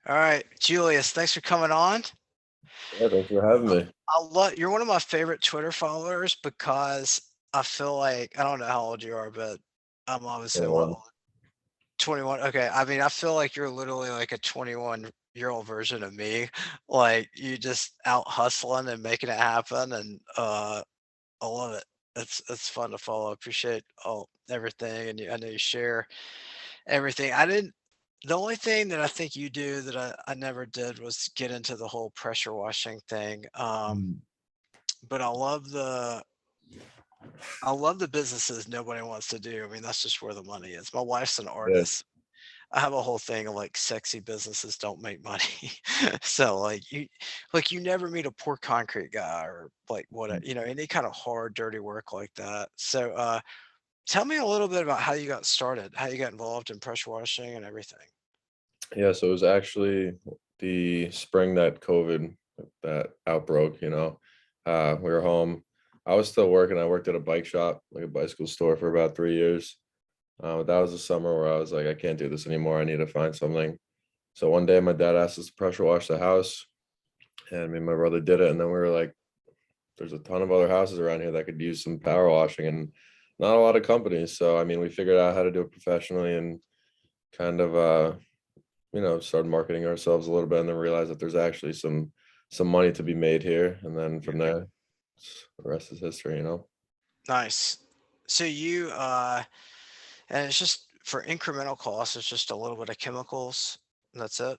All right, Julius, thanks for coming on. Yeah, thanks for having me. You're one of my favorite Twitter followers because I feel like I don't know how old you are, but I'm obviously a lot 21. older. 21. Okay. I mean, I feel like you're literally like a 21-year-old version of me. Like you just out hustling and making it happen and I love it. It's fun to follow. Appreciate all everything and I know you share everything. I didn't The only thing that I think you do that I never did was get into the whole pressure washing thing. Mm. But I love the businesses nobody wants to do. I mean, that's just where the money is. My wife's an Yeah. artist. I have a whole thing of like sexy businesses don't make money. So like you never meet a poor concrete guy or like what any kind of hard, dirty work like that. So tell me a little bit about how you got started, how you got involved in pressure washing and everything. Yeah, so it was actually the spring that COVID that outbroke, we were home. I was still working. I worked at a bike shop, like a bicycle store for about 3 years. That was the summer where I was like, I can't do this anymore. I need to find something. So one day my dad asked us to pressure wash the house, and me and my brother did it. And then we were like, there's a ton of other houses around here that could use some power washing and not a lot of companies. So I mean, we figured out how to do it professionally and kind of started marketing ourselves a little bit and then realized that there's actually some money to be made here. And then from there, the rest is history. Nice. So and it's just for incremental costs, it's just a little bit of chemicals. And that's it.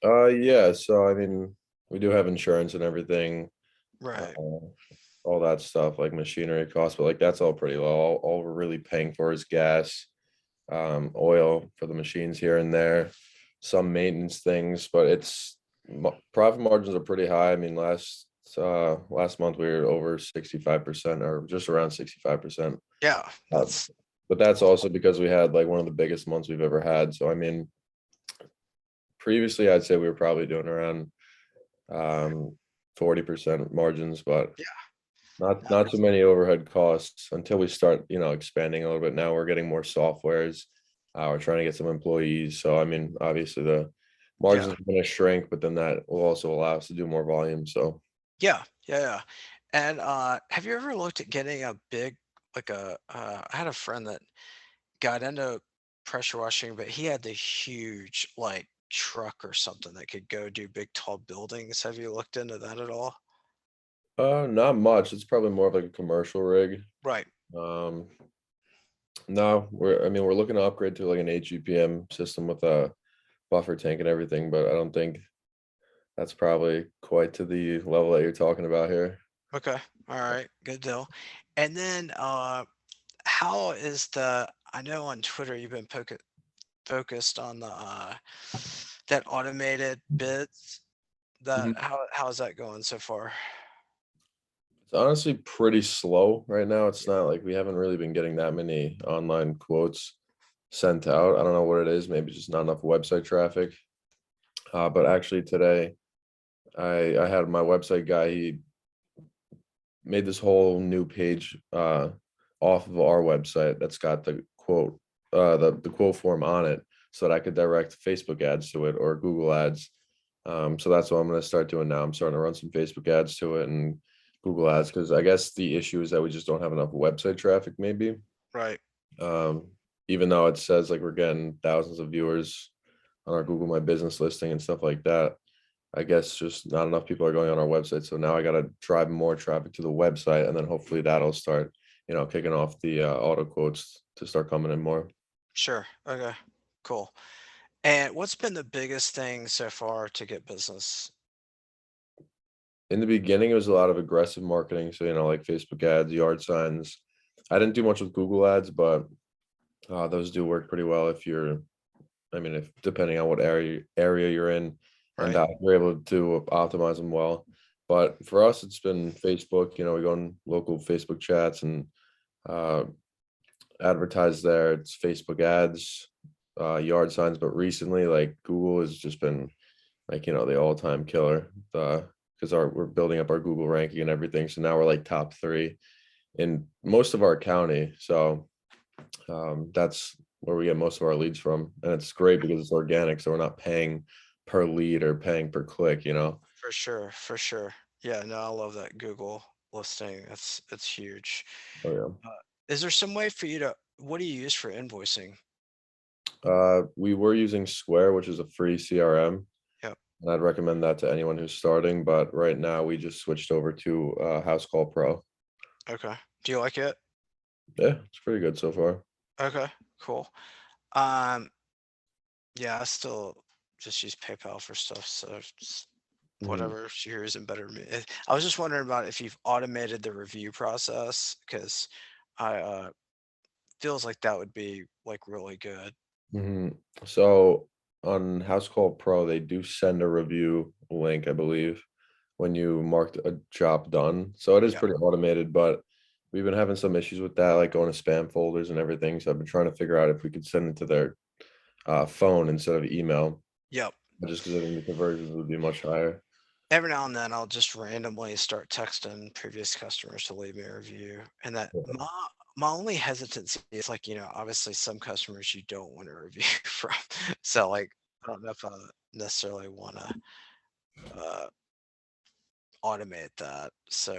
Yeah, so I mean, we do have insurance and everything, uh, Right. all that stuff like machinery costs, but like that's all pretty low. All we're really paying for is gas, oil for the machines here and there, some maintenance things, but profit margins are pretty high. I mean, last month we were over 65% or just around 65%. Yeah. Um, but that's also because we had like one of the biggest months we've ever had. So I mean, previously I'd say we were probably doing around 40% margins, but Yeah. not too many overhead costs until we start, expanding a little bit. Now we're getting more softwares. We're trying to get some employees. So I mean, obviously the Yeah. margins are going to shrink, but then that will also allow us to do more volume. So Yeah. Yeah. Yeah. And have you ever looked at getting a big I had a friend that got into pressure washing, but he had the huge like truck or something that could go do big tall buildings. Have you looked into that at all? not much. It's probably more of like a commercial rig. Right. Um, no, we're looking to upgrade to like an HGPM system with a buffer tank and everything, but I don't think that's probably quite to the level that you're talking about here. Okay. All right. Good deal. And then how is I know on Twitter you've been focused on the that automated bids. That Mhm. how is that going so far? It's honestly pretty slow right now. It's not like we haven't really been getting that many online quotes sent out. I don't know what it is. Maybe just not enough website traffic. But actually today, I had my website guy. He made this whole new page off of our website that's got the quote, the quote form on it, so that I could direct Facebook ads to it or Google ads. So that's what I'm going to start doing now. I'm starting to run some Facebook ads to it and Google ads because I guess the issue is that we just don't have enough website traffic, maybe. Right. Um, Even though it says like we're getting thousands of viewers on our Google My Business listing and stuff like that. I guess just not enough people are going on our website. So now I got to drive more traffic to the website, and then hopefully that'll start, kicking off the auto quotes to start coming in more. Sure. Okay. Cool. And what's been the biggest thing so far to get business? In the beginning, it was a lot of aggressive marketing. So, like Facebook ads, yard signs. I didn't do much with Google ads, but those do work pretty well if depending on what area you're in, and Right. we're able to optimize them well. But for us, it's been Facebook. We go on local Facebook chats and uh, advertise there. It's Facebook ads, yard signs, but recently, like Google has just been like the all-time killer. Because our we're building up our Google ranking and everything, so now we're like top 3 in most of our county. So that's where we get most of our leads from, and it's great because it's organic, so we're not paying per lead or paying per click, you know? For sure, for sure. Yeah, no, I love that Google listing. It's huge. Oh, yeah. Uh, is there some way for you to what do you use for invoicing? We were using Square, which is a free CRM, Yep. and I'd recommend that to anyone who's starting, but right now we just switched over to House Call Pro. Okay. Do you like it? Yeah, it's pretty good so far. Okay, cool. Um, yeah, I still just use PayPal for stuff, so just Mhm. whatever here isn't better to me. I was just wondering about if you've automated the review process because I feels like that would be like really good. Mhm. So on House Call Pro, they do send a review link, I believe, when you marked a job done. So it is Yeah. pretty automated, but we've been having some issues with that, like going to spam folders and everything. So I've been trying to figure out if we could send it to their phone instead of email, Yep. just because I think the conversions would be much higher. Every now and then I'll just randomly start texting previous customers to leave me a review. And that Yeah. my only hesitancy is like, obviously some customers you don't want a review from. So like I don't know if I necessarily want to uh automate that. So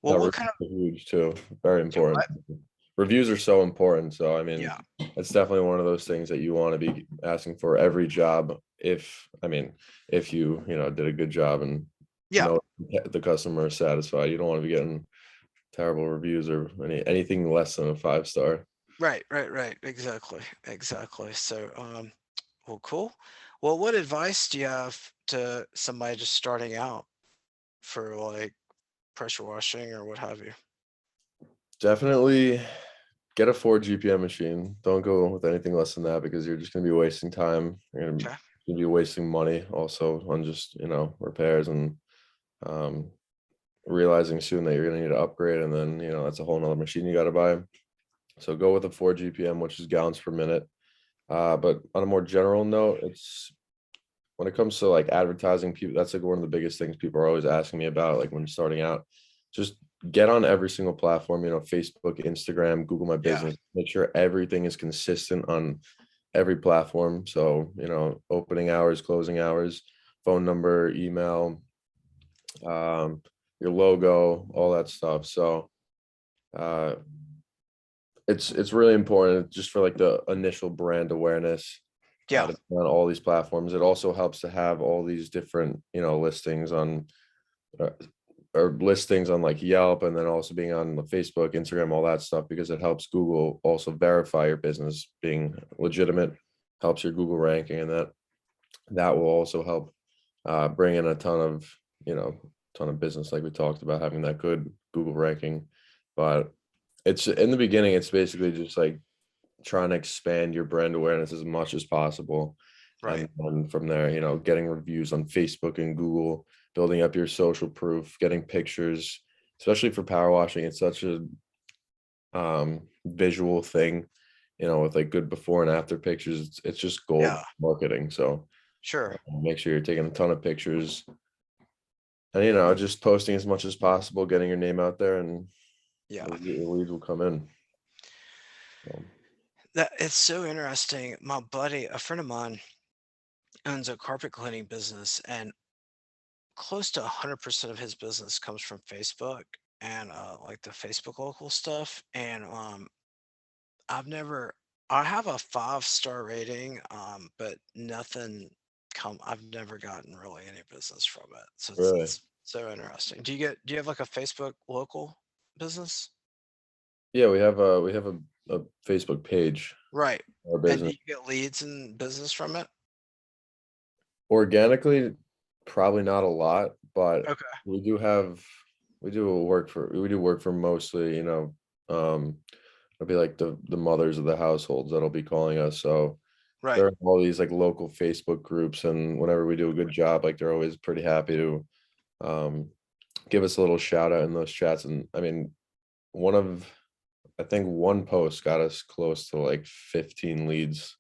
well No, what reviews kind of are huge too. Very do important. what? Reviews are so important. So I mean, Yeah. it's definitely one of those things that you want to be asking for every job. If I mean, if you did a good job and Yeah. know the customer is satisfied, you don't want to be getting terrible reviews or anything less than a 5 star. Right, right, right. Exactly. Exactly. So well cool. Well, what advice do you have to somebody just starting out for like pressure washing or what have you? Definitely get a 4 GPM machine. Don't go with anything less than that because you're just going to be wasting time. Okay. You're be wasting money also on just repairs and um, realizing soon that you're going to need to upgrade, and then that's a whole nother machine you got to buy. So go with a 4 GPM, which is gallons per minute. But on a more general note, it's when it comes to like advertising, people, that's like one of the biggest things people are always asking me about, like when starting out. Just get on every single platform, Facebook, Instagram, Google My Yeah. Business. Make sure everything is consistent on every platform. So, opening hours, closing hours, phone number, email, um, your logo, all that stuff. So uh it's really important just for like the initial brand awareness, Yeah. to be on all these platforms. It also helps to have all these different, listings on uh, or listings on like Yelp, and then also being on the Facebook, Instagram, all that stuff, because it helps Google also verify your business being legitimate, helps your Google ranking, and that will also help bring in a ton of business, like we talked about, having that good Google ranking. But it's in the beginning, it's basically just like trying to expand your brand awareness as much as possible. Right. And then from there, getting reviews on Facebook and Google, building up your social proof, getting pictures, especially for power washing. It's such a visual thing, with like good before and after pictures. It's just gold Yeah. marketing. So Sure. make sure you're taking a ton of pictures and just posting as much as possible, getting your name out there, and Yeah. the leads will come in. So, That it's so interesting. My buddy, a friend of mine, owns a carpet cleaning business, and close to 100% of his business comes from Facebook and like the Facebook local stuff. And I've never I have a 5-star rating, but nothing I've never gotten really any business from it. So it's really, it's so interesting. Do you have like a Facebook local business? yeah, we have a Facebook page, Right. our And do business. you get leads and business from it? Organically, probably not a lot, but Okay. we do have we do work for mostly, it'll be like the mothers of the households that'll be calling us. So Right. there are all these like local Facebook groups, and whenever we do a good job, like they're always pretty happy to um give us a little shout out in those chats. And I mean, one of I think one post got us close to like 15 leads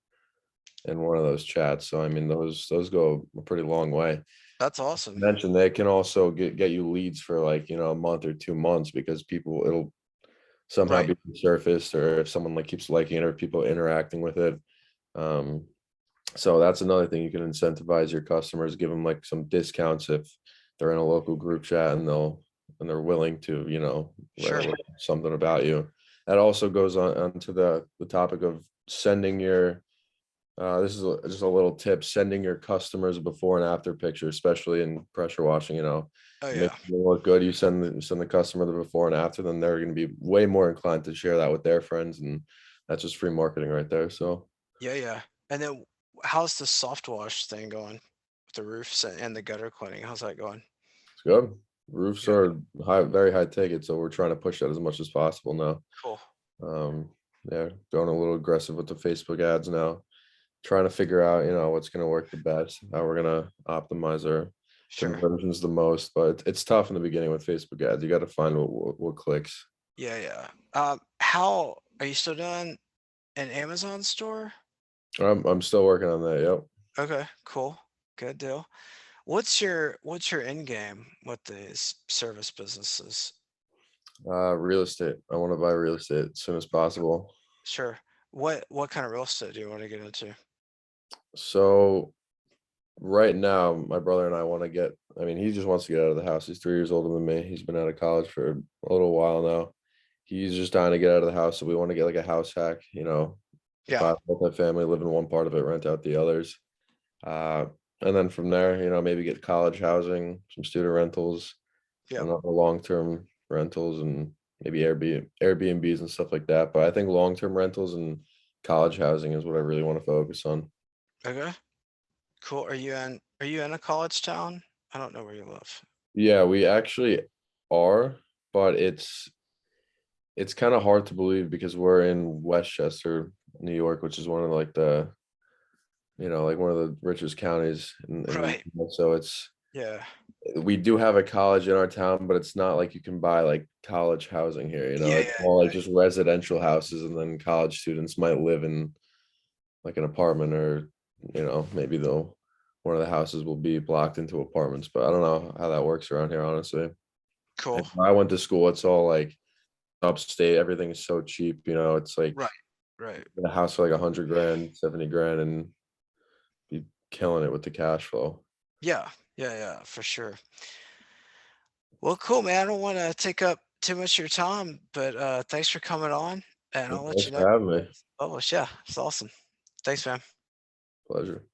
in one of those chats. So I mean, those go a pretty long way. That's awesome. Mentioned they can also get you leads for like a month or 2 months, because people it'll somehow Right. be surfaced, or if someone like keeps liking it or people interacting with it. Um, so that's another thing you can incentivize your customers, give them like some discounts if they're in a local group chat and they're willing to, write a Sure. little something about you. That also goes onto the topic of sending your this is just a little tip, sending your customers before and after pictures, especially in pressure washing, Oh make yeah. them look good. You send the customer the before and after, then they're going to be way more inclined to share that with their friends, and that's just free marketing right there. So Yeah, yeah. And then how's the soft wash thing going with the roofs and the gutter cleaning? How's that going? it's good. Roofs Yeah, are very high ticket, so we're trying to push that as much as possible now. cool. Um, yeah, going a little aggressive with the Facebook ads now, trying to figure out, what's going to work the best, how we're going to optimize our Sure. conversions the most. But it's tough in the beginning with Facebook ads. You got to find what clicks. Yeah, yeah. How are you still doing an Amazon store? I'm still working on that. Yep. Okay, cool. Good deal. What's your end game with these service businesses? Real estate. I want to buy real estate as soon as possible. Sure. What kind of real estate do you want to get into? So right now, my brother and I want to get. I mean, he just wants to get out of the house. He's 3 years older than me. He's been out of college for a little while now. He's just dying to get out of the house. So we want to get like a house hack. Yeah, Buy a multi-family, live in one part of it, rent out the others. Uh, and then from there, maybe get college housing, some student rentals, yep. and other long-term rentals, and maybe Airbnbs and stuff like that. But I think long-term rentals and college housing is what I really want to focus on. Okay, cool. Are you in a college town? I don't know where you live. Yeah, we actually are, but it's kind of hard to believe because we're in Westchester, New York, which is one of like like one of the richest counties in the Right. US. So Yeah. we do have a college in our town, but it's not like you can buy like college housing here. Yeah, It's yeah. more like just residential houses, and then college students might live in like an apartment, or maybe they'll one of the houses will be blocked into apartments. But I don't know how that works around here, honestly. Cool. And when I went to school, it's all like upstate. Everything is so cheap. It's like Right. Right. a house for like 100 grand, 70 grand, and be killing it with the cash flow. Yeah. Yeah, yeah, for sure. Well, cool, man. I don't want to take up too much of your time, but thanks for coming on, and Well, I'll let thanks you know. for having me. Publish. Yeah, it's awesome. Thanks, man. Pleasure.